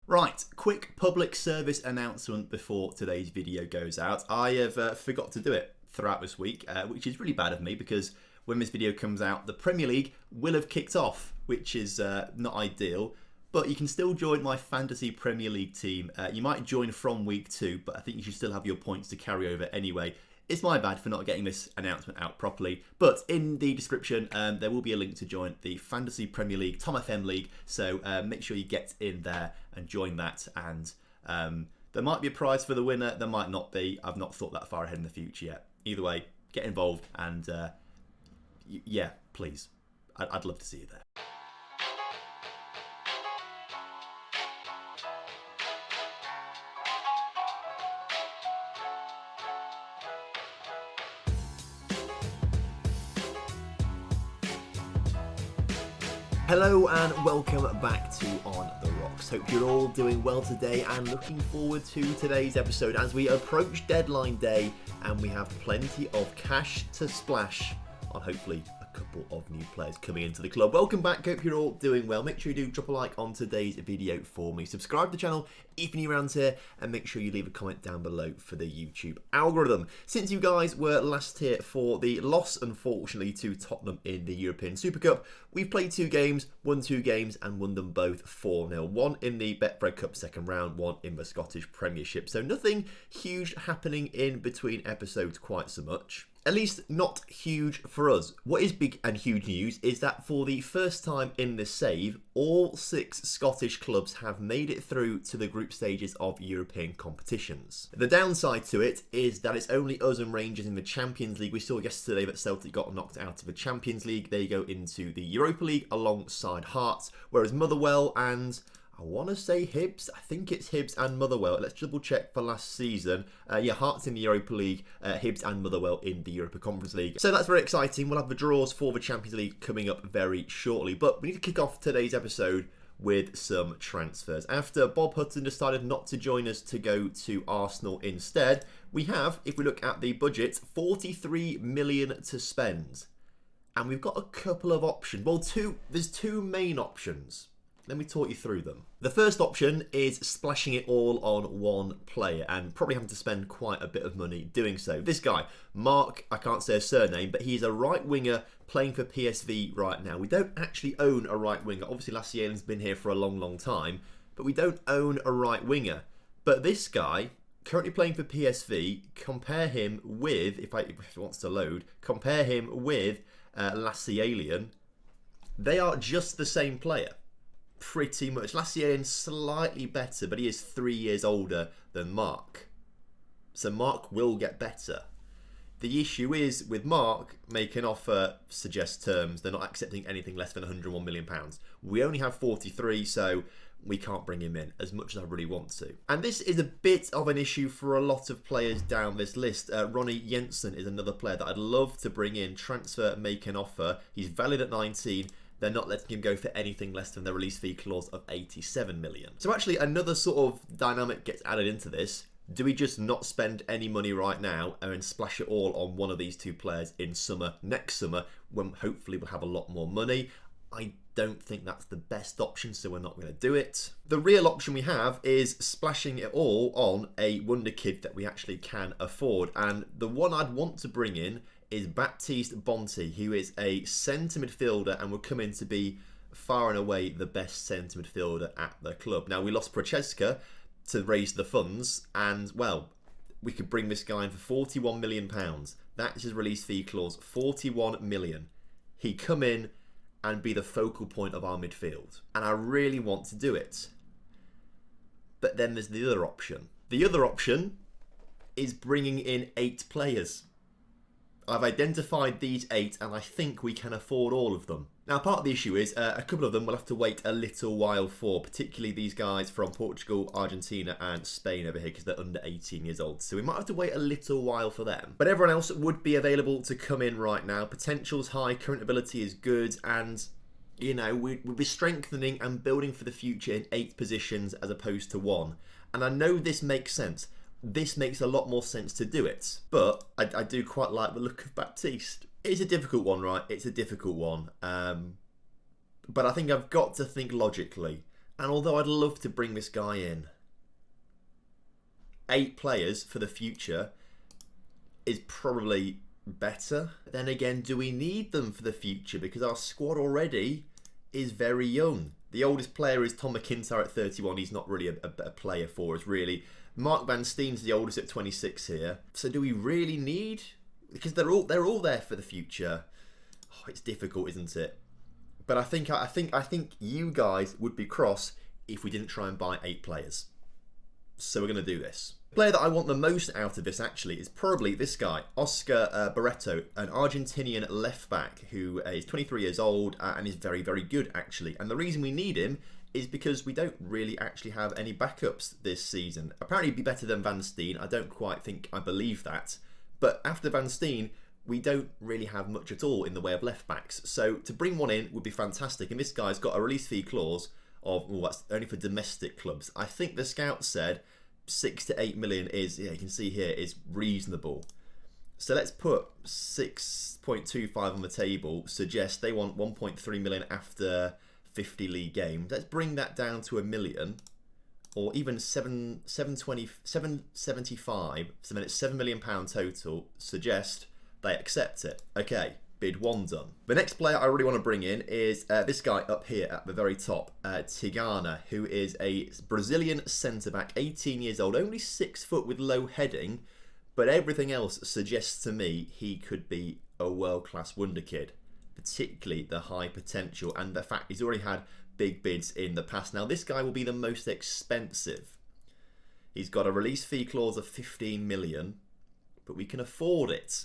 Right, quick public service announcement before today's video goes out. I have forgot to do it throughout this week, which is really bad of me because when this video comes out, the Premier League will have kicked off, which is not ideal. But you can still join my Fantasy Premier League team. You might join from week 2, but I think you should still have your points to carry over anyway. It's my bad for not getting this announcement out properly. But in the description, there will be a link to join the Fantasy Premier League, TomFM League. So make sure you get in there and join that. And there might be a prize for the winner. There might not be. I've not thought that far ahead in the future yet. Either way, get involved. And yeah, please. I'd love to see you there. Hello and welcome back to On The Rocks. Hope you're all doing well today and looking forward to today's episode as we approach deadline day and we have plenty of cash to splash on hopefully a couple of new players coming into the club. Welcome back, hope you're all doing well. Make sure you do drop a like on today's video for me. Subscribe to the channel if you're new around here and make sure you leave a comment down below for the YouTube algorithm. Since you guys were last here for the loss, unfortunately, to Tottenham in the European Super Cup, we've played 2 games, won 2 games and won them both 4-0. One in the Betfred Cup second round, one in the Scottish Premiership. So nothing huge happening in between episodes quite so much. At least not huge for us. What is big and huge news is that for the first time in this save, all 6 Scottish clubs have made it through to the group stages of European competitions. The downside to it is that it's only us and Rangers in the Champions League. We saw yesterday that Celtic got knocked out of the Champions League. They go into the Europa League alongside Hearts, whereas Motherwell and I want to say Hibs. I think it's Hibs and Motherwell. Let's double check for last season. Yeah, Hearts in the Europa League, Hibs and Motherwell in the Europa Conference League. So that's very exciting. We'll have the draws for the Champions League coming up very shortly. But we need to kick off today's episode with some transfers. After Bob Hutton decided not to join us to go to Arsenal instead, we have, if we look at the budget, 43 million to spend. And we've got a couple of options. Well, there's 2 main options. Let me talk you through them. The first option is splashing it all on one player and probably having to spend quite a bit of money doing so. This guy, Mark, I can't say his surname, but he's a right winger playing for PSV right now. We don't actually own a right winger. Obviously, Lassielen's been here for a long, long time, but we don't own a right winger. But this guy, currently playing for PSV, compare him with, if it wants to load, compare him with Lassielen. They are just the same player. Pretty much. Lassielen's slightly better, but he is 3 years older than Mark. So Mark will get better. The issue is with Mark, make an offer, suggest terms. They're not accepting anything less than £101 million. We only have 43, so we can't bring him in as much as I really want to. And this is a bit of an issue for a lot of players down this list. Ronnie Jensen is another player that I'd love to bring in. Transfer, make an offer. He's valid at 19. They're not letting him go for anything less than the release fee clause of 87 million. So actually another sort of dynamic gets added into this. Do we just not spend any money right now and splash it all on one of these 2 players in summer, next summer, when hopefully we'll have a lot more money? I don't think that's the best option, so we're not going to do it. The real option we have is splashing it all on a wonder kid that we actually can afford. And the one I'd want to bring in is Baptiste Bonti, who is a centre midfielder and will come in to be far and away the best centre midfielder at the club. Now, we lost Prochaska to raise the funds, and, well, we could bring this guy in for £41 million. That's his release fee clause, 41 million. He'd come in and be the focal point of our midfield. And I really want to do it. But then there's the other option. The other option is bringing in 8 players. I've identified these 8 and I think we can afford all of them. Now, part of the issue is a couple of them will have to wait a little while for, particularly these guys from Portugal, Argentina and Spain over here because they're under 18 years old. So we might have to wait a little while for them. But everyone else would be available to come in right now. Potential's high, current ability is good, and you know, we'll be strengthening and building for the future in 8 positions as opposed to 1. And I know this makes sense. This makes a lot more sense to do it. But I do quite like the look of Baptiste. It's a difficult one, right? It's a difficult one. But I think I've got to think logically. And although I'd love to bring this guy in, 8 players for the future is probably better. Then again, do we need them for the future? Because our squad already is very young. The oldest player is Tom McIntyre at 31. He's not really a player for us, really. Mark Van Steen's the oldest at 26 here. So do we really need? Because they're all there for the future. Oh, it's difficult, isn't it? But I think you guys would be cross if we didn't try and buy 8 players. So we're going to do this. The player that I want the most out of this actually is probably this guy, Oscar Barretto, an Argentinian left back who is 23 years old and is very, very good actually. And the reason we need him is because we don't really actually have any backups this season. Apparently he'd be better than Van Steen. I don't quite think I believe that. But after Van Steen, we don't really have much at all in the way of left backs. So to bring one in would be fantastic. And this guy's got a release fee clause of, well, that's only for domestic clubs. I think the scout said 6 to 8 million is, yeah, you can see here, is reasonable. So let's put 6.25 on the table, suggest they want 1.3 million after 50 league games. Let's bring that down to 1 million, or even 775, so then it's £7 million total, suggest they accept it. Okay, bid 1 done. The next player I really want to bring in is this guy up here at the very top, Tigana, who is a Brazilian centre-back, 18 years old, only 6 foot with low heading, but everything else suggests to me he could be a world-class wonder kid, particularly the high potential and the fact he's already had big bids in the past. Now, this guy will be the most expensive. He's got a release fee clause of 15 million, but we can afford it.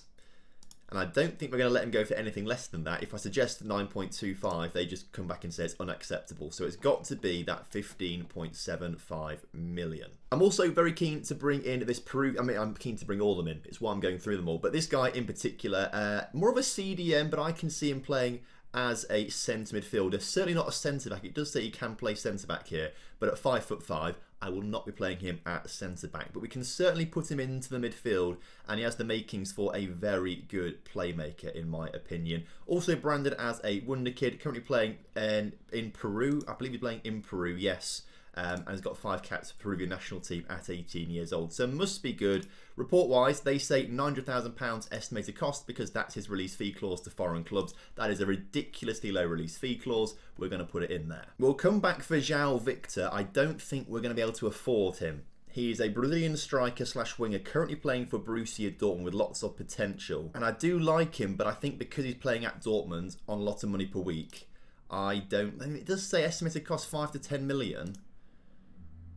And I don't think we're going to let him go for anything less than that. If I suggest 9.25, they just come back and say it's unacceptable. So it's got to be that 15.75 million. I'm also very keen to bring in this Peru. I mean, I'm keen to bring all of them in. It's why I'm going through them all. But this guy in particular, more of a CDM, but I can see him playing as a centre midfielder. Certainly not a centre back. It does say he can play centre back here, but at 5'5", I will not be playing him at centre back. But we can certainly put him into the midfield, and he has the makings for a very good playmaker, in my opinion. Also branded as a wonder kid, currently playing in Peru. I believe he's playing in Peru, yes. And has got 5 caps for Peruvian national team at 18 years old. So must be good. Report-wise, they say £900,000 estimated cost because that's his release fee clause to foreign clubs. That is a ridiculously low release fee clause. We're going to put it in there. We'll come back for João Victor. I don't think we're going to be able to afford him. He is a Brazilian striker slash winger currently playing for Borussia Dortmund with lots of potential. And I do like him, but I think because he's playing at Dortmund on a lot of money per week, I mean, it does say estimated cost 5 to 10 million.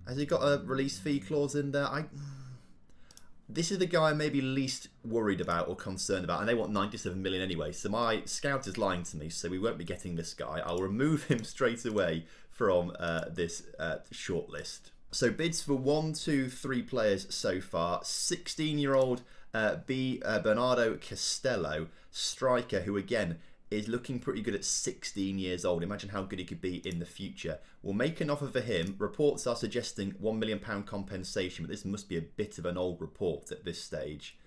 Has he got a release fee clause in there? This is the guy I'm maybe least worried about or concerned about, and they want 97 million anyway, so my scout is lying to me, so we won't be getting this guy. I'll remove him straight away from this shortlist. So bids for 1, 2, 3 players so far. 16-year-old Bernardo Castello, striker, who again is looking pretty good at 16 years old. Imagine how good he could be in the future. We'll make an offer for him. Reports are suggesting £1 million compensation, but this must be a bit of an old report at this stage,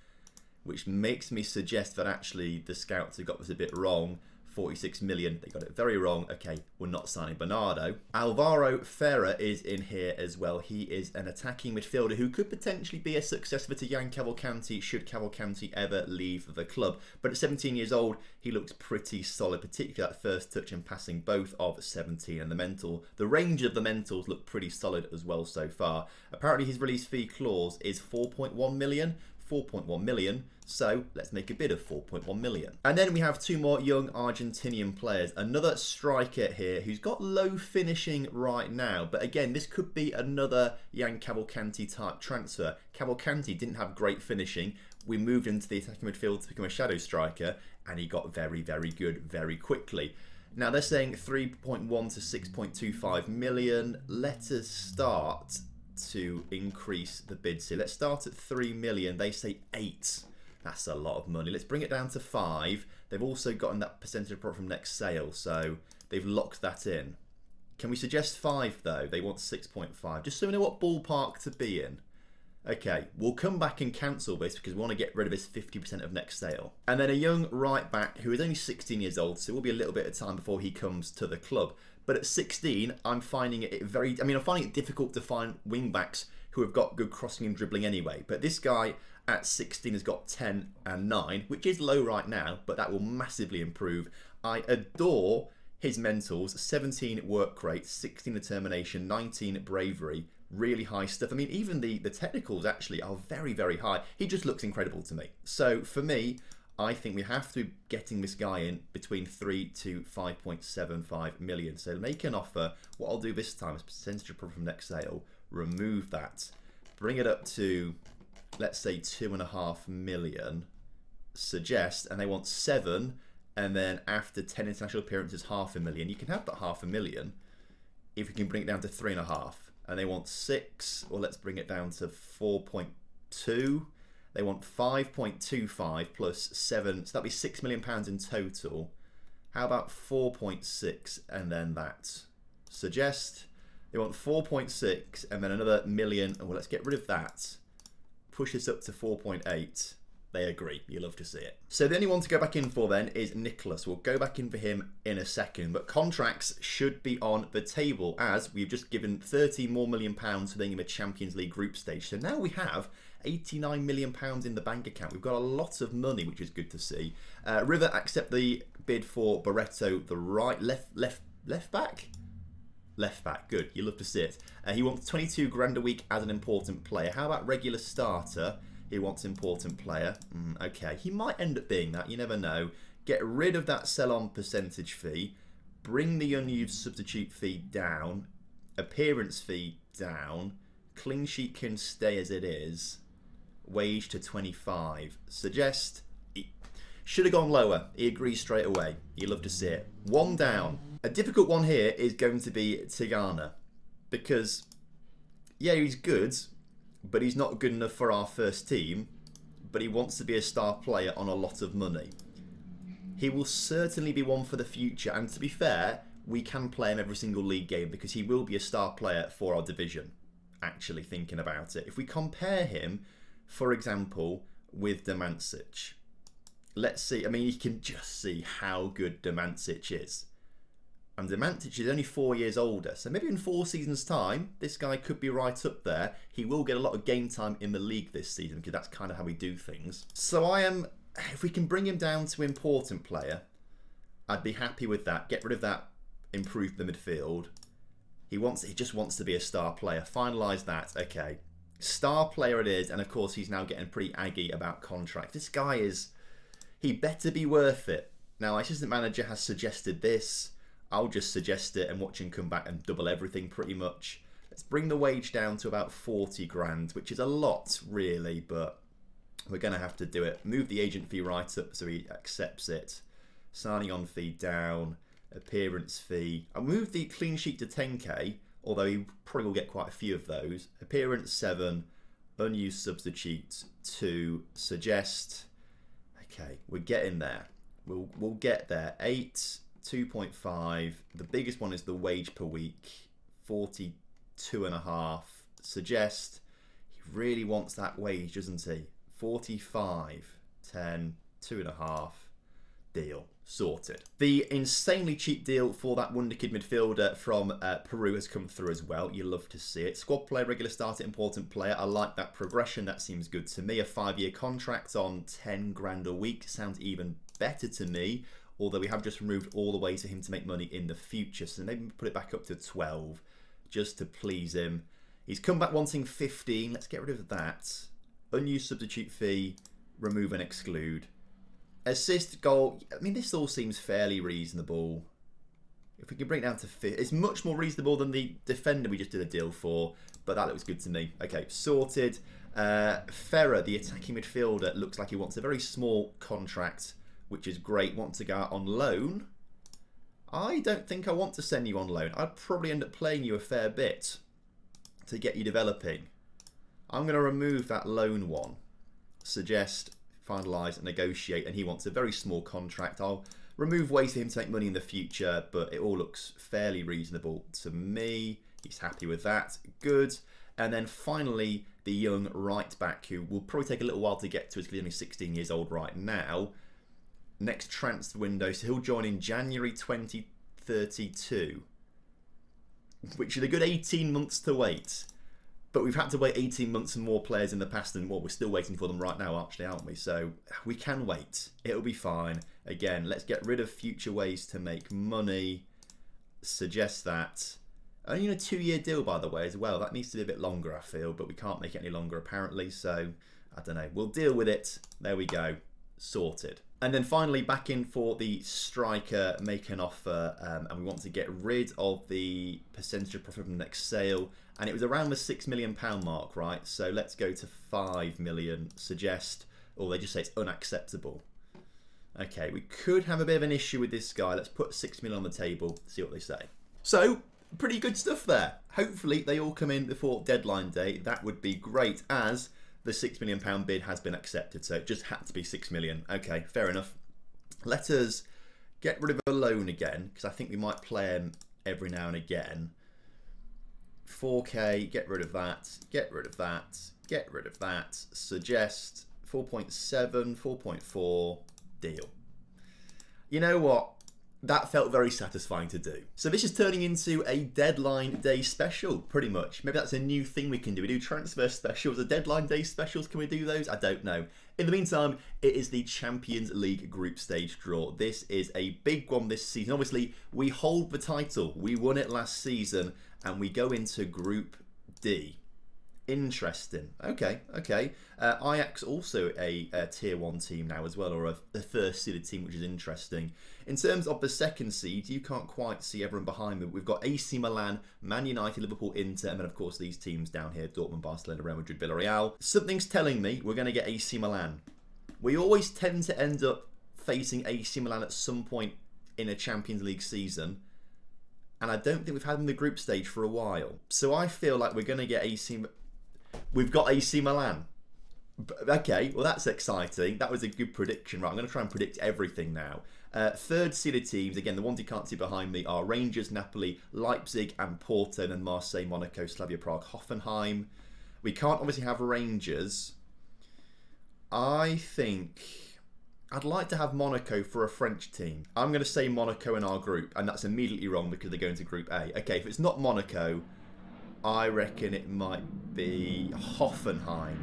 which makes me suggest that actually the scouts have got this a bit wrong. 46 million, they got it very wrong. Okay, we're not signing Bernardo. Alvaro Ferrer is in here as well. He is an attacking midfielder who could potentially be a successor to Jan Cavalcanti should Cavalcanti ever leave the club. But at 17 years old, he looks pretty solid, particularly that first touch and passing, both of 17, and the range of the mentals look pretty solid as well so far. Apparently his release fee clause is 4.1 million. 4.1 million, so let's make a bid of 4.1 million. And then we have 2 more young Argentinian players. Another striker here who's got low finishing right now, but again, this could be another Jan Cavalcanti type transfer. Cavalcanti didn't have great finishing. We moved into the attacking midfield to become a shadow striker, and he got very, very good very quickly. Now they're saying 3.1 to 6.25 million. Let us start to increase the bids here. Let's start at 3 million. They say 8. That's a lot of money. Let's bring it down to 5. They've also gotten that percentage from next sale, so they've locked that in. Can we suggest 5 though? They want 6.5, just so we know what ballpark to be in. Okay, we'll come back and cancel this because we want to get rid of this 50% of next sale. And then a young right back who is only 16 years old, so it will be a little bit of time before he comes to the club. But at 16, I'm finding it I'm finding it difficult to find wing-backs who have got good crossing and dribbling anyway. But this guy at 16 has got 10 and 9, which is low right now, but that will massively improve. I adore his mentals: 17 work rate, 16 determination, 19 bravery, really high stuff. I mean, even the technicals actually are very, very high. He just looks incredible to me. So for me, I think we have to be getting this guy in between 3 to 5.75 million. So make an offer. What I'll do this time is percentage of profit from next sale, remove that, bring it up to, let's say, 2.5 million, suggest, and they want 7, and then after 10 international appearances, 500,000. You can have that 500,000 if we can bring it down to 3.5. And they want 6, or let's bring it down to 4.2. They want 5.25 plus 7, so that'd be £6 million in total. How about 4.6 and then that? Suggest. They want 4.6 and then another million. Well, let's get rid of that. Push this up to 4.8. They agree. You love to see it. So the only one to go back in for then is Nicholas. We'll go back in for him in a second, but contracts should be on the table as we've just given £30 more million for being in the Champions League group stage. So now we have £89 million in the bank account. We've got a lot of money, which is good to see. River accept the bid for Barretto, the left back. Left back, good. You love to see it. He wants 22 grand a week as an important player. How about regular starter? He wants important player. Okay, he might end up being that. You never know. Get rid of that sell-on percentage fee. Bring the unused substitute fee down. Appearance fee down. Clean sheet can stay as it is. Wage to 25. Suggest. Should have gone lower. He agrees straight away. You love to see it. One down. A difficult one here is going to be Tigana. Because, yeah, he's good, but he's not good enough for our first team. But he wants to be a star player on a lot of money. He will certainly be one for the future. And to be fair, we can play him every single league game because he will be a star player for our division. Actually thinking about it. If we compare him, for example, with Demancic. Let's see. I mean, you can just see how good Demancic is. And Demancic is only 4 years older. So maybe in 4 seasons' time, this guy could be right up there. He will get a lot of game time in the league this season because that's kind of how we do things. So if we can bring him down to important player, I'd be happy with that. Get rid of that, improve the midfield. He just wants to be a star player. Finalise that. Okay. Star player it is. And of course, he's now getting pretty aggy about contract. This guy he better be worth it. Now, our assistant manager has suggested this. I'll just suggest it and watch him come back and double everything pretty much. Let's bring the wage down to about 40 grand, which is a lot, really, but we're going to have to do it. Move the agent fee right up so he accepts it. Signing on fee down. Appearance fee. I'll move the clean sheet to 10k, although he probably will get quite a few of those. Appearance 7. Unused substitute 2. Suggest. Okay, we're getting there. We'll get there. 8, 2.5. The biggest one is the wage per week. 42.5. Suggest. He really wants that wage, doesn't he? 45. 10. 2.5. Deal. Sorted. The insanely cheap deal for that wonderkid midfielder from Peru has come through as well. You love to see it. Squad player, regular starter, important player. I like that progression. That seems good to me. A 5-year contract on 10 grand a week sounds even better to me. Although we have just removed all the ways for him to make money in the future. So maybe put it back up to 12 just to please him. He's come back wanting 15. Let's get rid of that. Unused substitute fee. Remove and exclude. Assist, goal. I mean, this all seems fairly reasonable. If we can bring it down to 5, it's much more reasonable than the defender we just did a deal for, but that looks good to me. Okay, sorted. Ferrer, the attacking midfielder, looks like he wants a very small contract, which is great. Wants to go out on loan. I don't think I want to send you on loan. I'd probably end up playing you a fair bit to get you developing. I'm going to remove that loan one. Suggest, finalise and negotiate, and he wants a very small contract. I'll remove ways for him to make money in the future, but it all looks fairly reasonable to me. He's happy with that. Good. And then finally, the young right back, who will probably take a little while to get to, as he's only 16 years old right now. Next transfer window, so he'll join in January 2032. which is a good 18 months to wait. But we've had to wait 18 months and more players in the past, and we're still waiting for them right now, actually, aren't we? So we can wait. It'll be fine. Again, let's get rid of future ways to make money. Suggest that. Only a 2-year deal, by the way, as well. That needs to be a bit longer, I feel, but we can't make it any longer, apparently. So, I don't know. We'll deal with it. There we go. Sorted. And then finally, back in for the striker, make an offer, and we want to get rid of the percentage of profit from the next sale. And it was around the £6 million mark, right? So let's go to 5 million. Suggest, or they just say it's unacceptable. Okay, we could have a bit of an issue with this guy. Let's put 6 million on the table, see what they say. So, pretty good stuff there. Hopefully, they all come in before deadline day. That would be great, as the £6 million bid has been accepted, so it just had to be 6 million. Okay, fair enough. Let us get rid of a loan again, because I think we might play him every now and again. 4K, get rid of that, get rid of that, get rid of that. Suggest 4.7, 4.4, deal. You know what? That felt very satisfying to do. So this is turning into a deadline day special, pretty much. Maybe that's a new thing we can do. We do transfer specials, the deadline day specials. Can we do those? I don't know. In the meantime, it is the Champions League group stage draw. This is a big one this season. Obviously, we hold the title. We won it last season, and we go into Group D. Interesting. Okay. Ajax also a tier 1 team now as well, or a first seeded team, which is interesting. In terms of the second seed, you can't quite see everyone behind me. We've got AC Milan, Man United, Liverpool, Inter, and then of course these teams down here, Dortmund, Barcelona, Real Madrid, Villarreal. Something's telling me we're going to get AC Milan. We always tend to end up facing AC Milan at some point in a Champions League season. And I don't think we've had them in the group stage for a while. So I feel like we're going to get AC... We've got AC Milan. Okay, well that's exciting. That was a good prediction. Right, I'm going to try and predict everything now. Third seeded teams, again, the ones you can't see behind me are Rangers, Napoli, Leipzig and Porto, then Marseille, Monaco, Slavia Prague, Hoffenheim. We can't obviously have Rangers. I think I'd like to have Monaco for a French team. I'm going to say Monaco in our group, and that's immediately wrong because they're going to Group A. Okay, if it's not Monaco, I reckon it might be Hoffenheim.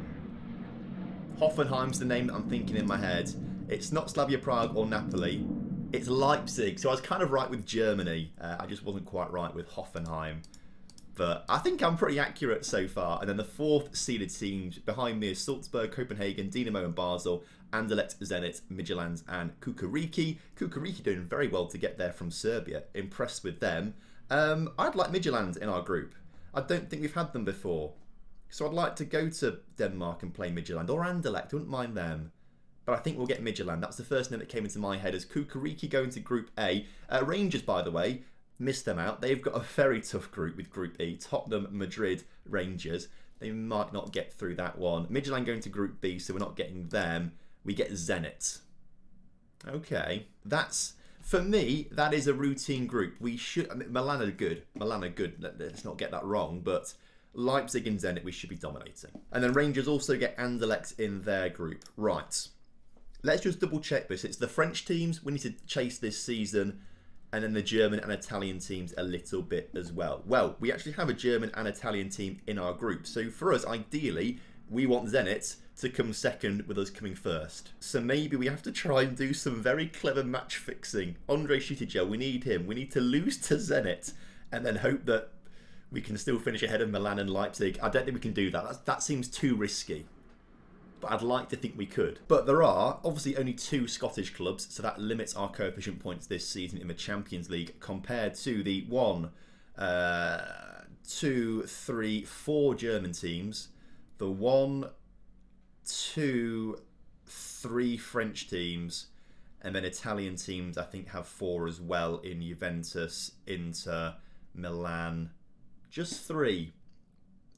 Hoffenheim's the name that I'm thinking in my head. It's not Slavia Prague or Napoli. It's Leipzig. So I was kind of right with Germany. I just wasn't quite right with Hoffenheim. But I think I'm pretty accurate so far. And then the fourth seeded teams behind me is Salzburg, Copenhagen, Dinamo and Basel, Anderlecht, Zenit, Midtjylland and Kukuriki. Kukuriki doing very well to get there from Serbia. Impressed with them. I'd like Midtjylland in our group. I don't think we've had them before. So I'd like to go to Denmark and play Midtjylland. Or Anderlecht, wouldn't mind them. But I think we'll get Midtjylland. That's the first name that came into my head as Kukuriki going to Group A. Rangers, by the way, missed them out. They've got a very tough group with Group E. Tottenham, Madrid, Rangers. They might not get through that one. Midtjylland going to Group B, so we're not getting them. We get Zenit. Okay. That's, for me, that is a routine group. We should... I mean, Milan are good. Let's not get that wrong, but... Leipzig and Zenit, we should be dominating. And then Rangers also get Anderlecht in their group. Right. Let's just double check this. It's the French teams we need to chase this season, and then the German and Italian teams a little bit as well. Well, we actually have a German and Italian team in our group. So for us, ideally, we want Zenit to come second with us coming first. So maybe we have to try and do some very clever match fixing. Andre Schüttigel, we need him. We need to lose to Zenit and then hope that we can still finish ahead of Milan and Leipzig. I don't think we can do that. That seems too risky. But I'd like to think we could. But there are obviously only 2 Scottish clubs, so that limits our coefficient points this season in the Champions League compared to the 1, 2, 3, 4 German teams, the 1, 2, 3 French teams, and then Italian teams I think have 4 as well in Juventus, Inter, Milan. Just 3.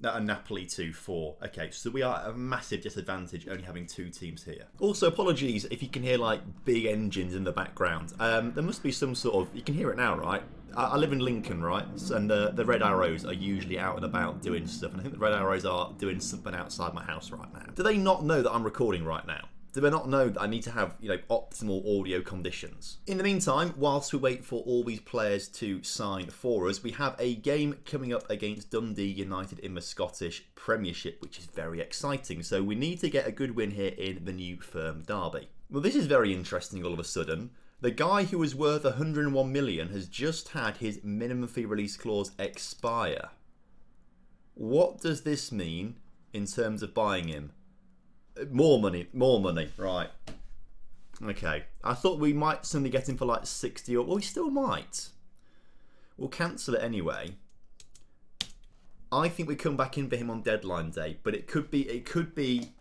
And Napoli 2, 4. Okay, so we are at a massive disadvantage only having 2 teams here. Also, apologies if you can hear like big engines in the background. There must be some sort of... You can hear it now, right? I live in Lincoln, right? And the Red Arrows are usually out and about doing stuff. And I think the Red Arrows are doing something outside my house right now. Do they not know that I'm recording right now? Do I not know that I need to have, optimal audio conditions? In the meantime, whilst we wait for all these players to sign for us, we have a game coming up against Dundee United in the Scottish Premiership, which is very exciting. So we need to get a good win here in the new firm derby. Well, this is very interesting all of a sudden. The guy who was worth 101 million has just had his minimum fee release clause expire. What does this mean in terms of buying him? More money, right. Okay, I thought we might suddenly get him for like 60 or... Well, we still might. We'll cancel it anyway. I think we come back in for him on deadline day, but it could be...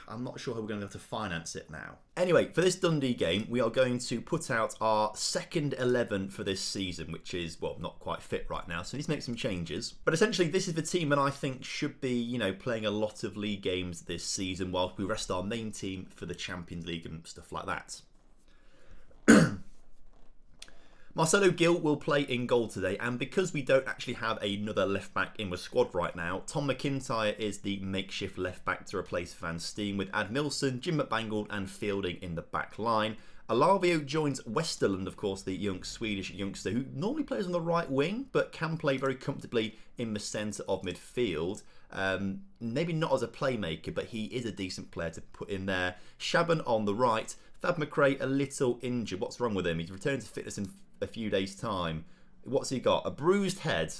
I'm not sure how we're going to have to finance it now. Anyway, for this Dundee game, we are going to put out our second 11 for this season, which is, well, not quite fit right now, so we need to make some changes. But essentially, this is the team that I think should be, playing a lot of league games this season whilst we rest our main team for the Champions League and stuff like that. Marcelo Gil will play in goal today, and because we don't actually have another left-back in the squad right now, Tom McIntyre is the makeshift left-back to replace Van Steen, with Ad Milson, Jim McBangle and Fielding in the back line. Alavio joins Westerlund, of course, the young Swedish youngster who normally plays on the right wing, but can play very comfortably in the centre of midfield. Maybe not as a playmaker, but he is a decent player to put in there. Shaban on the right. Thad McRae a little injured. What's wrong with him? He's returned to fitness in a few days' time. What's he got? A bruised head.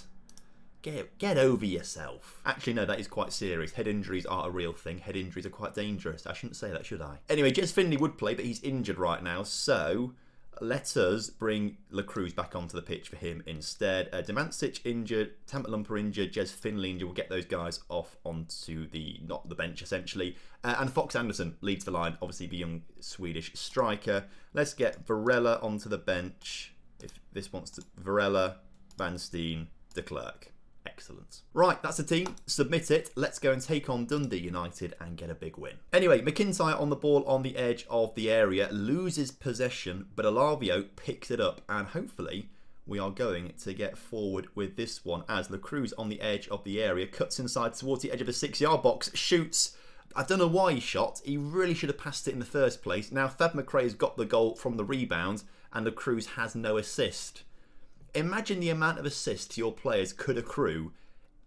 Get over yourself. Actually, no, that is quite serious. Head injuries are a real thing. Head injuries are quite dangerous. I shouldn't say that, should I? Anyway, Jez Finley would play, but he's injured right now, so let us bring La Cruz back onto the pitch for him instead. Demancic injured, Tampa Lumper injured, Jez Finley injured. We'll get those guys off onto not the bench, essentially. And Fox Anderson leads the line, obviously the young Swedish striker. Let's get Varela onto the bench. If this wants to... Varela, Van Steen, de Klerk. Excellent. Right, that's the team. Submit it. Let's go and take on Dundee United and get a big win. Anyway, McIntyre on the ball on the edge of the area. Loses possession, but Alavio picks it up. And hopefully we are going to get forward with this one as La Cruz on the edge of the area. Cuts inside towards the edge of the 6-yard box. Shoots. I don't know why he shot. He really should have passed it in the first place. Now, Thad McRae has got the goal from the rebound and La Cruz has no assist. Imagine the amount of assists your players could accrue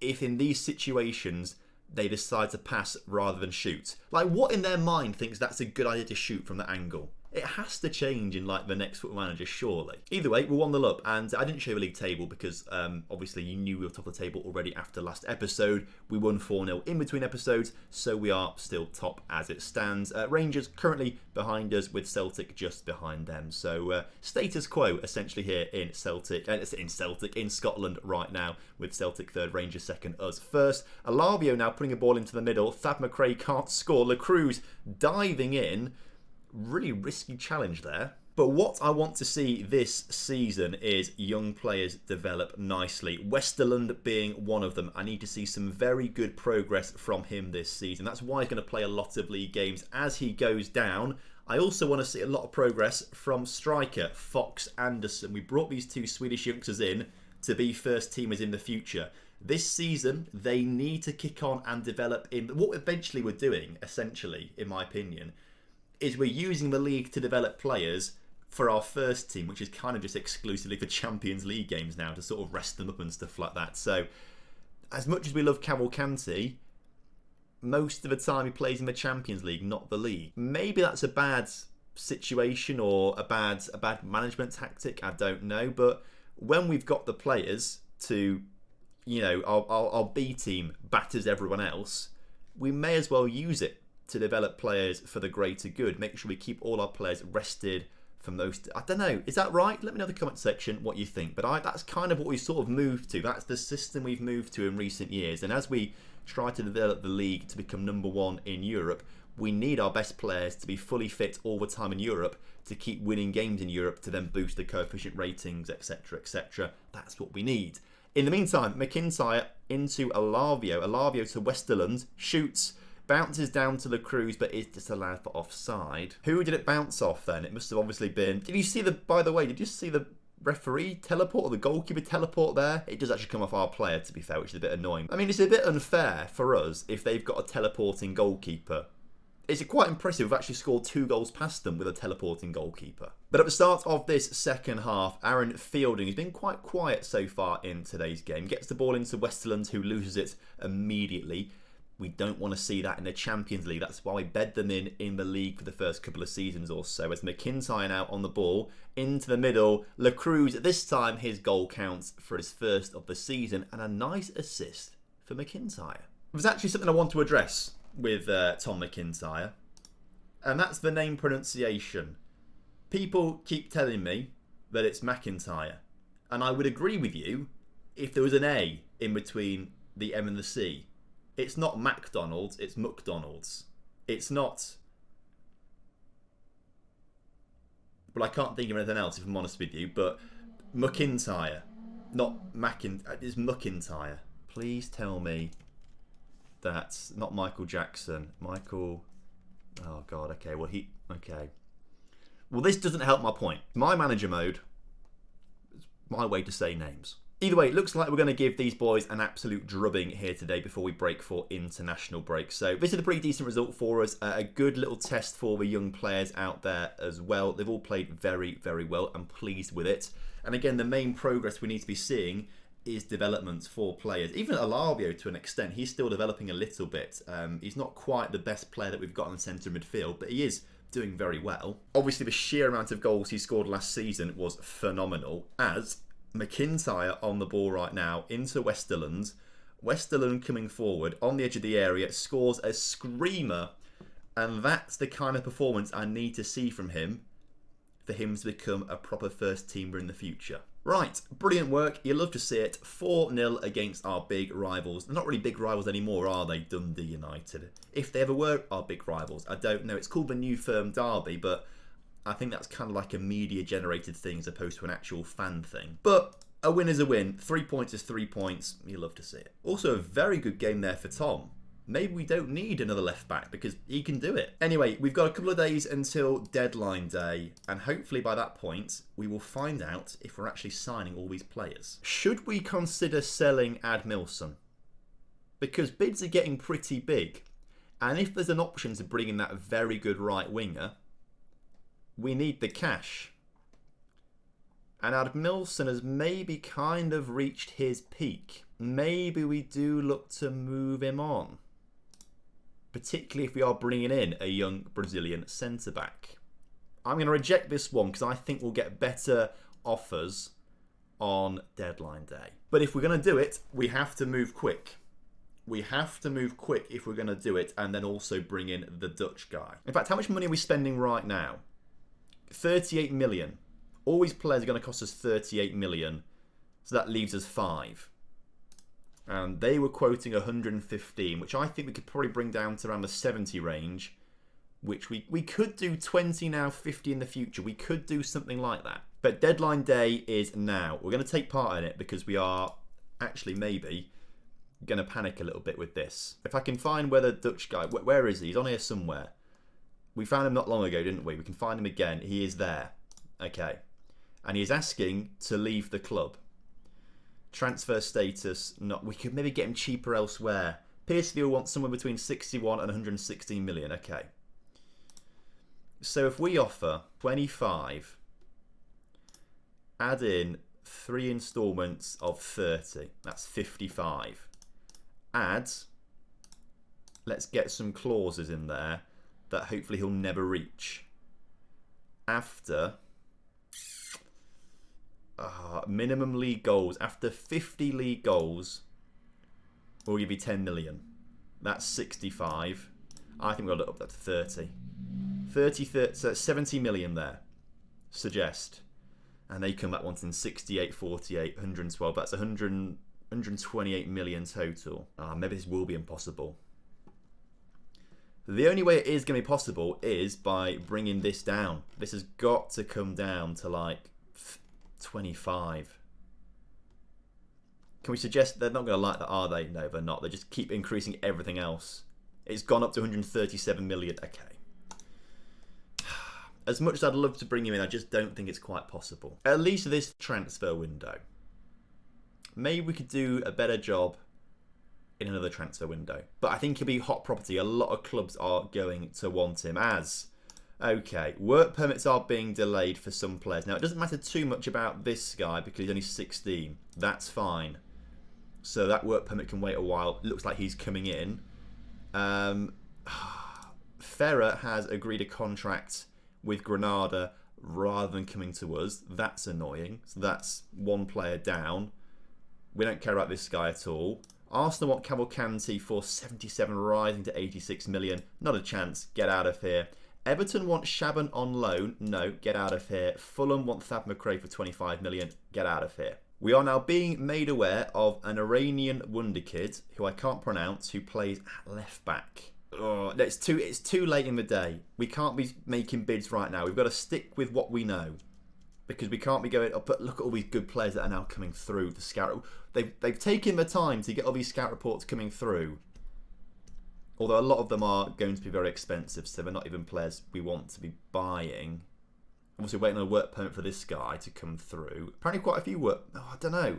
if in these situations they decide to pass rather than shoot. Like, what in their mind thinks that's a good idea to shoot from that angle? It has to change in the next Football Manager, surely. Either way, we're 1-0 up, and I didn't show the league table because obviously you knew we were top of the table already after last episode. We won 4-0 in between episodes, so we are still top as it stands. Rangers currently behind us with Celtic just behind them. So status quo essentially here in Scotland right now, with Celtic third, Rangers second, us first. Alavio now putting a ball into the middle. Thad McRae can't score. La Cruz diving in. Really risky challenge there. But what I want to see this season is young players develop nicely. Westerlund being one of them. I need to see some very good progress from him this season. That's why he's going to play a lot of league games as he goes down. I also want to see a lot of progress from striker Fox Anderson. We brought these two Swedish youngsters in to be first teamers in the future. This season, they need to kick on and develop in what eventually we're doing, essentially, in my opinion, is we're using the league to develop players for our first team, which is kind of just exclusively for Champions League games now, to sort of rest them up and stuff like that. So, as much as we love Cavalcanti, most of the time he plays in the Champions League, not the league. Maybe that's a bad situation or a bad management tactic, I don't know. But when we've got the players to, our B team batters everyone else, we may as well use it to develop players for the greater good. Make sure we keep all our players rested from those. I don't know, is that right? Let me know in the comment section what you think. But that's kind of what we sort of moved to. That's the system we've moved to in recent years. And as we try to develop the league to become #1 in Europe, we need our best players to be fully fit all the time in Europe to keep winning games in Europe, to then boost the coefficient ratings, etc, etc. That's what we need. In the meantime, McIntyre into Alavio. Alavio to Westerlund. Shoots. Bounces down to La Cruz, but is disallowed for offside. Who did it bounce off then? It must have obviously been... Did you see the referee teleport or the goalkeeper teleport there? It does actually come off our player, to be fair, which is a bit annoying. I mean, it's a bit unfair for us if they've got a teleporting goalkeeper It's quite impressive. We've actually scored 2 goals past them with a teleporting goalkeeper. But at the start of this second half, Aaron Fielding has been quite quiet so far in today's game. Gets the ball into Westerland, who loses it immediately. We don't want to see that in the Champions League. That's why we bed them in the league for the first couple of seasons or so. As McIntyre now on the ball, into the middle. La Cruz, this time his goal counts for his first of the season. And a nice assist for McIntyre. There's actually something I want to address with Tom McIntyre, and that's the name pronunciation. People keep telling me that it's McIntyre, and I would agree with you if there was an A in between the M and the C. It's not McDonald's, it's McDonald's. It's not... Well, I can't think of anything else if I'm honest with you, but McIntyre, not McIntyre, it's McIntyre. Please tell me that's not Michael Jackson. Michael... Oh, God, okay. Well, okay. Well, this doesn't help my point. My manager mode is my way to say names. Either way, it looks like we're going to give these boys an absolute drubbing here today before we break for international break. So this is a pretty decent result for us. A good little test for the young players out there as well. They've all played very, very well. I'm pleased with it. And again, the main progress we need to be seeing is developments for players. Even Alavio, to an extent, he's still developing a little bit. He's not quite the best player that we've got in the centre midfield, but he is doing very well. Obviously, the sheer amount of goals he scored last season was phenomenal, as McIntyre on the ball right now into Westerland. Westerland coming forward on the edge of the area, scores a screamer, and that's the kind of performance I need to see from him for him to become a proper first teamer in the future. Right, brilliant work. You love to see it. 4-0 against our big rivals. They're not really big rivals anymore, are they? Dundee United. If they ever were our big rivals, I don't know. It's called the New Firm Derby, but I think that's kind of like a media-generated thing as opposed to an actual fan thing. But a win is a win. 3 points is 3 points. You love to see it. Also, a very good game there for Tom. Maybe we don't need another left back because he can do it. Anyway, we've got a couple of days until deadline day, and hopefully by that point we will find out if we're actually signing all these players. Should we consider selling Admilson? Because bids are getting pretty big, and if there's an option to bring in that very good right winger, we need the cash. And Admilson has maybe kind of reached his peak. Maybe we do look to move him on. Particularly if we are bringing in a young Brazilian centre-back. I'm going to reject this one because I think we'll get better offers on deadline day. But if we're going to do it, we have to move quick. We have to move quick if we're going to do it, and then also bring in the Dutch guy. In fact, how much money are we spending right now? 38 million. All these players are going to cost us 38 million. So that leaves us 5. And they were quoting 115, which I think we could probably bring down to around the 70 range, which we could do 20 now, 50 in the future. We could do something like that. But deadline day is now. We're going to take part in it because we are actually maybe going to panic a little bit with this. If I can find where the Dutch guy... Where is he? He's on here somewhere. We found him not long ago, didn't we? We can find him again. He is there. Okay. And he is asking to leave the club. Transfer status, not. We could maybe get him cheaper elsewhere. Pearceville wants somewhere between 61 and 116 million. Okay. So if we offer 25, add in 3 instalments of 30, that's 55. Add, let's get some clauses in there that hopefully he'll never reach. After minimum league goals, after 50 league goals, we'll give you 10 million. That's 65. I think we've got it up to 30. 30, so that's 70 million there. Suggest. And they come back wanting 68, 48, 112. That's 128 million total. Maybe this will be impossible. The only way it is going to be possible is by bringing this down. This has got to come down to like 25. Can we suggest they're not going to like that, are they? No, they're not. They just keep increasing everything else. It's gone up to 137 million. Okay. As much as I'd love to bring him in, I just don't think it's quite possible. At least this transfer window. Maybe we could do a better job in another transfer window. But I think he'll be hot property. A lot of clubs are going to want him as. Okay, work permits are being delayed for some players. Now, it doesn't matter too much about this guy because he's only 16. That's fine. So that work permit can wait a while. It looks like he's coming in. Ferrer has agreed a contract with Granada rather than coming to us. That's annoying. So that's one player down. We don't care about this guy at all. Arsenal want Cavalcanti for 77, rising to 86 million. Not a chance. Get out of here. Everton want Shaban on loan. No, get out of here. Fulham want Thad McRae for 25 million. Get out of here. We are now being made aware of an Iranian wonderkid, who I can't pronounce, who plays at left back. Oh, it's too late in the day. We can't be making bids right now. We've got to stick with what we know. Because we can't be going, oh, but look at all these good players that are now coming through the scout. They've taken the time to get all these scout reports coming through. Although a lot of them are going to be very expensive, so they're not even players we want to be buying. Obviously waiting on a work permit for this guy to come through. Apparently quite a few work... Oh, I don't know.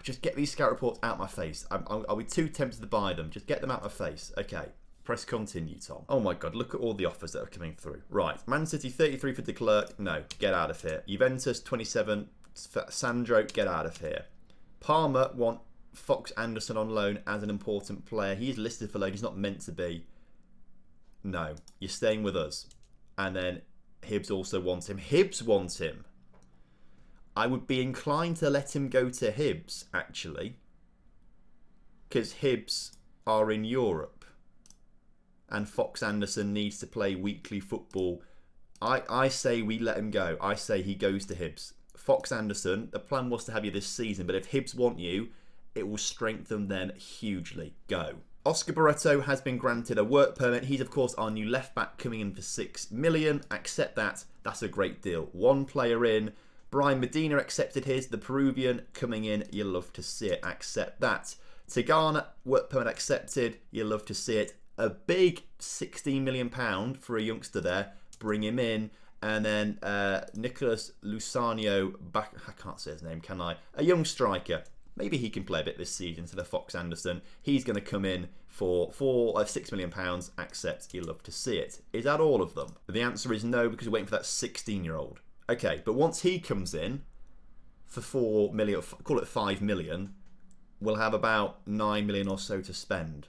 Just get these scout reports out my face. I'll be too tempted to buy them. Just get them out my face. Okay. Press continue, Tom. Oh my god, look at all the offers that are coming through. Right. Man City, 33 for De Klerk. No, get out of here. Juventus, 27. Sandro, get out of here. Parma want Fox Anderson on loan as an important player. He's listed for loan. He's not meant to be. No. You're staying with us. And then Hibs also wants him. Hibs wants him. I would be inclined to let him go to Hibs, actually. Because Hibs are in Europe. And Fox Anderson needs to play weekly football. I say we let him go. I say he goes to Hibs. Fox Anderson, the plan was to have you this season, but if Hibs want you, it will strengthen them hugely. Go. Oscar Barretto has been granted a work permit. He's, of course, our new left-back coming in for 6 million. Accept that. That's a great deal. One player in. Brian Medina accepted his. The Peruvian coming in. You'll love to see it. Accept that. Tigana, work permit accepted. You'll love to see it. A big £16 million for a youngster there. Bring him in. And then Nicholas Luciano, back. I can't say his name, can I? A young striker. Maybe he can play a bit this season instead of Fox Anderson. He's going to come in for £6 million. Accept. You'll love to see it. Is that all of them? The answer is no, because we're waiting for that 16-year-old. Okay, but once he comes in for 4 million, call it 5 million, we'll have about 9 million or so to spend.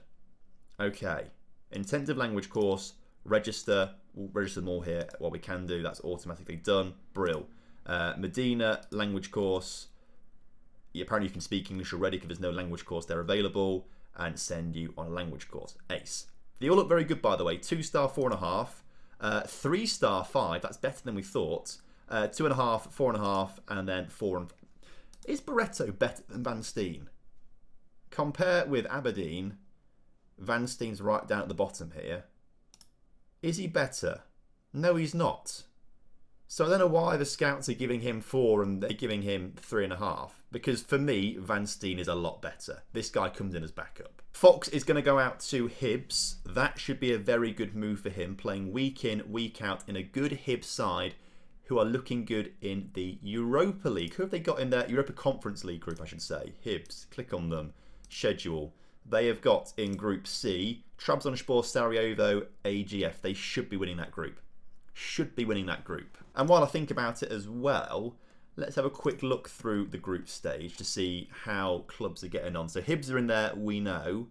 Okay. Intensive language course, register. We'll register them all here. What we can do, that's automatically done. Brill. Medina, language course. Apparently you can speak English already because there's no language course there available. And send you on a language course. Ace. They all look very good, by the way. 2-star, 4.5. 3-star, 5. That's better than we thought. 2.5, 4.5, and then 4. Is Barretto better than Van Steen? Compare with Aberdeen. Van Steen's right down at the bottom here. Is he better? No, he's not. So I don't know why the scouts are giving him 4 and they're giving him 3.5. Because for me, Van Steen is a lot better. This guy comes in as backup. Fox is going to go out to Hibs. That should be a very good move for him. Playing week in, week out in a good Hibs side who are looking good in the Europa League. Who have they got in their Europa Conference League group, I should say? Hibs. Click on them. Schedule. They have got in Group C, Trabzonspor, Sarajevo, AGF. They should be winning that group. Should be winning that group. And while I think about it as well, let's have a quick look through the group stage to see how clubs are getting on. So Hibs are in there, we know.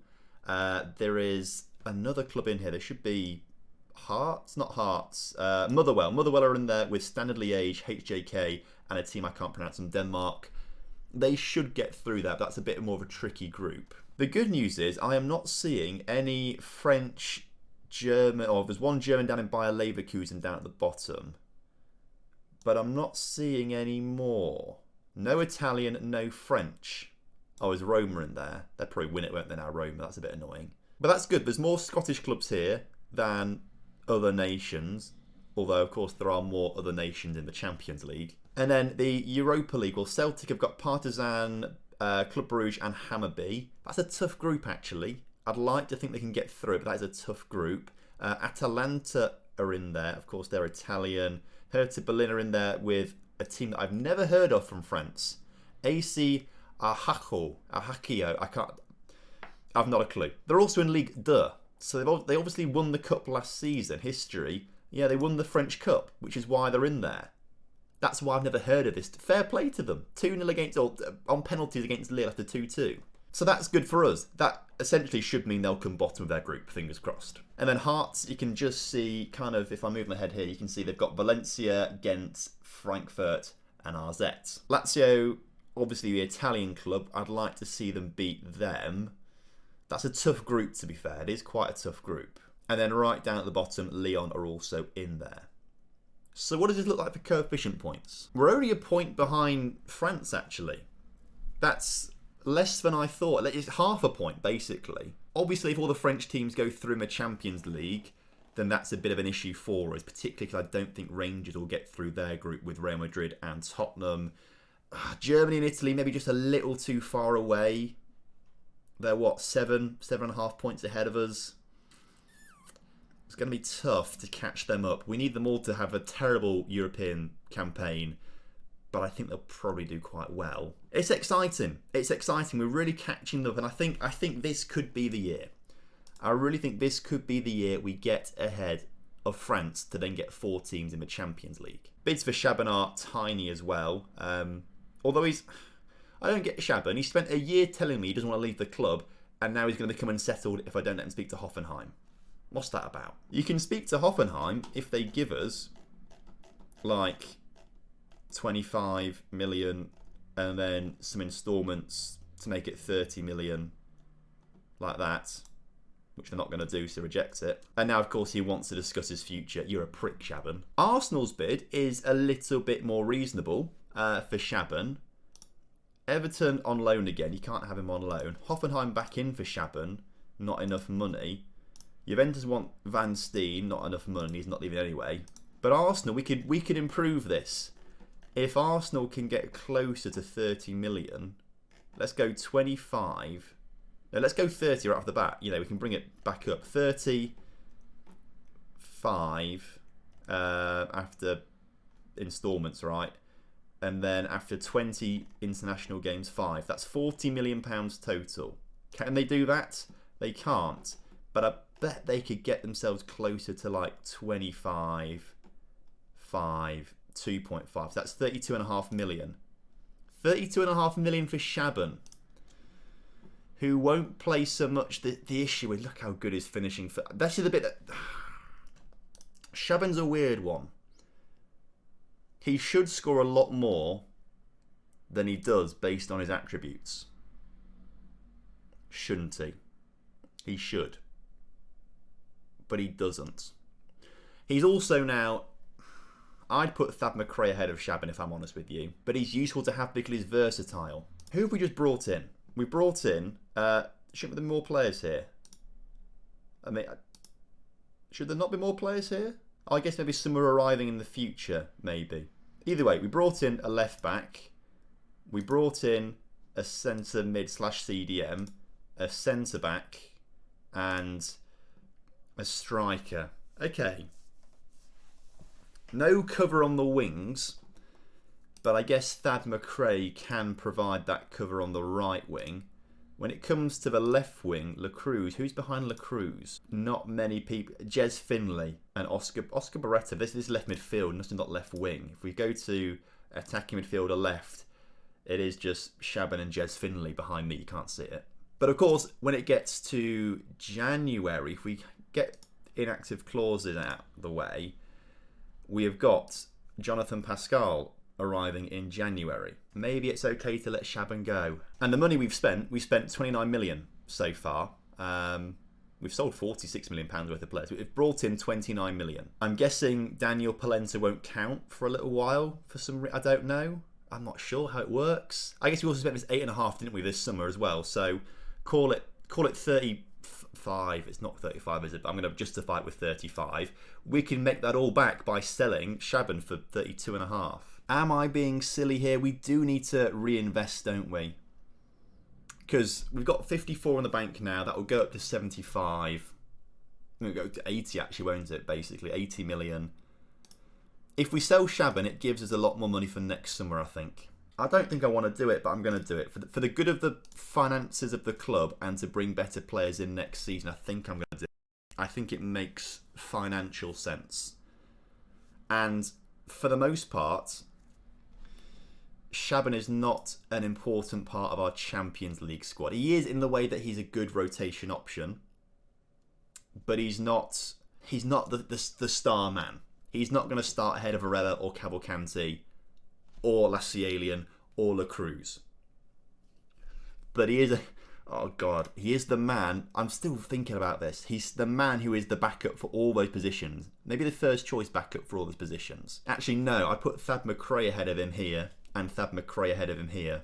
There is another club in here. There should be Hearts, not Hearts. Motherwell. Motherwell are in there with Standard Liège, HJK, and a team I can't pronounce from Denmark. They should get through that. But that's a bit more of a tricky group. The good news is I am not seeing any French, German, or there's one German down in Bayer Leverkusen down at the bottom. But I'm not seeing any more. No Italian, no French. Oh, is Roma in there? They'll probably win it, won't they now, Roma? That's a bit annoying. But that's good. There's more Scottish clubs here than other nations. Although, of course, there are more other nations in the Champions League. And then the Europa League. Well, Celtic have got Partizan, Club Brugge and Hammarby. That's a tough group, actually. I'd like to think they can get through it, but that is a tough group. Atalanta are in there. Of course, they're Italian. Hertha Berlin are in there with a team that I've never heard of from France. AC Ajaccio. I can't. I've not a clue. They're also in League 2, so they obviously won the cup last season. History, yeah, they won the French Cup, which is why they're in there. That's why I've never heard of this. Fair play to them. 2-0 against, or on penalties against Lille after 2-2. So that's good for us. That essentially should mean they'll come bottom of their group, fingers crossed. And then Hearts, you can just see, kind of, if I move my head here, you can see they've got Valencia, Ghent, Frankfurt, and RZ. Lazio, obviously the Italian club, I'd like to see them beat them. That's a tough group, to be fair. It is quite a tough group. And then right down at the bottom, Lyon are also in there. So what does this look like for coefficient points? We're only a point behind France, actually. That's less than I thought. It's half a point, basically. Obviously, if all the French teams go through in the Champions League, then that's a bit of an issue for us, particularly because I don't think Rangers will get through their group with Real Madrid and Tottenham. Germany and Italy, maybe just a little too far away. They're, what, 7.5 points ahead of us. It's going to be tough to catch them up. We need them all to have a terrible European campaign, but I think they'll probably do quite well. It's exciting. It's exciting. We're really catching up, and I think this could be the year. I really think this could be the year we get ahead of France to then get 4 teams in the Champions League. Bids for Shaban are tiny as well. Although I don't get Shaban. He spent a year telling me he doesn't want to leave the club, and now he's going to become unsettled if I don't let him speak to Hoffenheim. What's that about? You can speak to Hoffenheim if they give us like 25 million and then some instalments to make it 30 million, like that, which they're not going to do, so reject it. And now, of course, he wants to discuss his future. You're a prick, Shaban. Arsenal's bid is a little bit more reasonable for Shaban. Everton on loan again. You can't have him on loan. Hoffenheim back in for Shaban. Not enough money. Juventus want Van Steen, not enough money, he's not leaving anyway. But Arsenal, we could improve this. If Arsenal can get closer to 30 million, let's go 25. No, let's go 30 right off the bat. You know, we can bring it back up. 35 after instalments, right? And then after 20 international games, 5. That's £40 million total. Can they do that? They can't. But I bet they could get themselves closer to like 25, 5, 2.5. So that's 32.5 million. 32.5 million for Shaban, who won't play so much. The issue is, look how good his finishing. That's the bit that... Shaban's a weird one. He should score a lot more than he does based on his attributes. Shouldn't he? He should. But he doesn't. He's also now... I'd put Thad McRae ahead of Shaban if I'm honest with you. But he's useful to have because he's versatile. Who have we just brought in? We brought in... shouldn't there be more players here? I mean... Should there not be more players here? I guess maybe some are arriving in the future, maybe. Either way, we brought in a left back. We brought in a centre mid / CDM. A centre back. And a striker. Okay. No cover on the wings. But I guess Thad McRae can provide that cover on the right wing. When it comes to the left wing, Lacruz. Who's behind Lacruz? Not many people. Jez Finlay and Oscar Barretto. This is left midfield, nothing not left wing. If we go to attacking midfielder left, it is just Shaban and Jez Finlay behind me. You can't see it. But of course, when it gets to January, if we get inactive clauses out of the way, we have got Jonathan Pascal arriving in January. Maybe it's okay to let Shaban go. And the money we've spent 29 million so far. We've sold 46 million pounds worth of players. We've brought in 29 million. I'm guessing Daniel Polenta won't count for a little while for some I don't know. I'm not sure how it works. I guess we also spent this 8.5, didn't we, this summer as well? So call it 35. It's not 35, is it? But I'm going to justify it with 35. We can make that all back by selling Shaban for 32.5. Am I being silly here? We do need to reinvest, don't we? Because we've got 54 in the bank now. That will go up to 75. It'll go to 80 actually, won't it? Basically, 80 million. If we sell Shaban, it gives us a lot more money for next summer, I think. I don't think I want to do it, but I'm going to do it. For the good of the finances of the club and to bring better players in next season, I think I'm going to do it. I think it makes financial sense. And for the most part, Shaban is not an important part of our Champions League squad. He is in the way that he's a good rotation option, but he's not the star man. He's not going to start ahead of Varela or Cavalcanti or Lacialian or La Cruz. But he is he is the man. I'm still thinking about this. He's the man who is the backup for all those positions. Maybe the first choice backup for all those positions. Actually, no, I put Thad McRae ahead of him here and Thad McRae ahead of him here.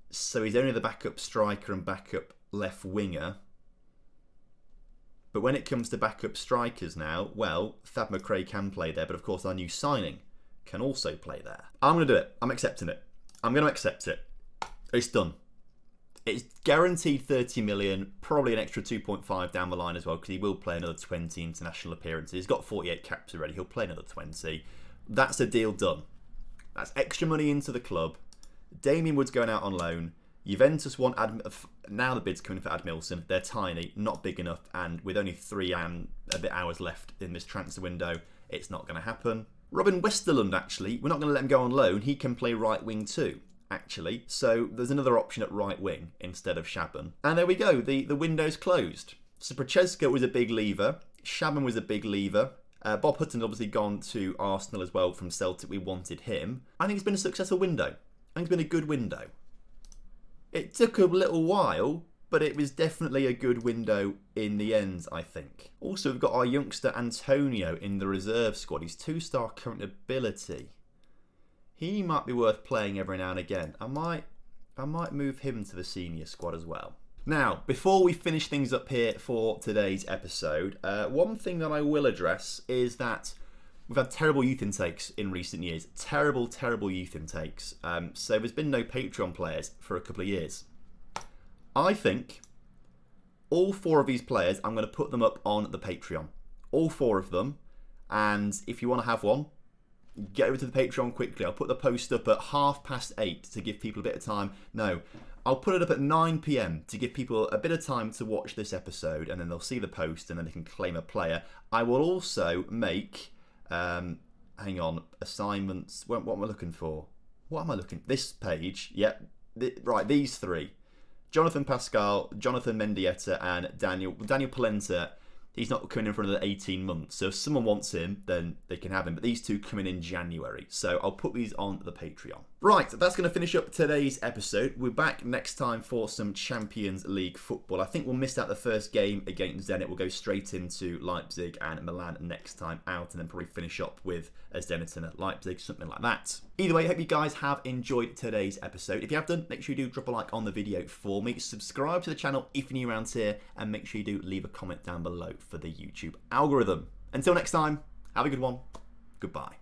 So he's only the backup striker and backup left winger. But when it comes to backup strikers now, well, Thad McRae can play there, but of course our new signing can also play there. I'm going to do it. I'm accepting it. I'm going to accept it. It's done. It's guaranteed 30 million, probably an extra 2.5 down the line as well, because he will play another 20 international appearances. He's got 48 caps already. He'll play another 20. That's a deal done. That's extra money into the club. Damien Wood's going out on loan. Juventus want now the bid's coming for Admilson. They're tiny, not big enough, and with only 3 and a bit hours left in this transfer window, it's not going to happen. Robin Westerlund, actually, we're not going to let him go on loan. He can play right wing too, actually. So there's another option at right wing instead of Shaban. And there we go. The window's closed. So Prochaska was a big lever. Shaban was a big lever. Bob Hutton's obviously gone to Arsenal as well from Celtic. We wanted him. I think it's been a successful window. I think it's been a good window. It took a little while, but it was definitely a good window in the end, I think. Also, we've got our youngster Antonio in the reserve squad. He's 2-star current ability. He might be worth playing every now and again. I might move him to the senior squad as well. Now, before we finish things up here for today's episode, one thing that I will address is that we've had terrible youth intakes in recent years. Terrible, terrible youth intakes. So there's been no Patreon players for a couple of years. I think all 4 of these players, I'm going to put them up on the Patreon. All 4 of them. And if you want to have one, get over to the Patreon quickly. I'll put the post up at 8:30 to give people a bit of time. No, I'll put it up at 9 PM to give people a bit of time to watch this episode, and then they'll see the post and then they can claim a player. I will also make, assignments. What am I looking for? This page. Yep. Right, these 3. Jonathan Pascal, Jonathan Mendieta, and Daniel Polenta. He's not coming in for another 18 months. So if someone wants him, then they can have him. But these 2 come in January. So I'll put these on the Patreon. Right, that's going to finish up today's episode. We're back next time for some Champions League football. I think we'll miss out the first game against Zenit. We'll go straight into Leipzig and Milan next time out. And then probably finish up with Zenit and Leipzig, something like that. Either way, I hope you guys have enjoyed today's episode. If you have done, make sure you do drop a like on the video for me. Subscribe to the channel if you're new around here. And make sure you do leave a comment down below for the YouTube algorithm. Until next time, have a good one. Goodbye.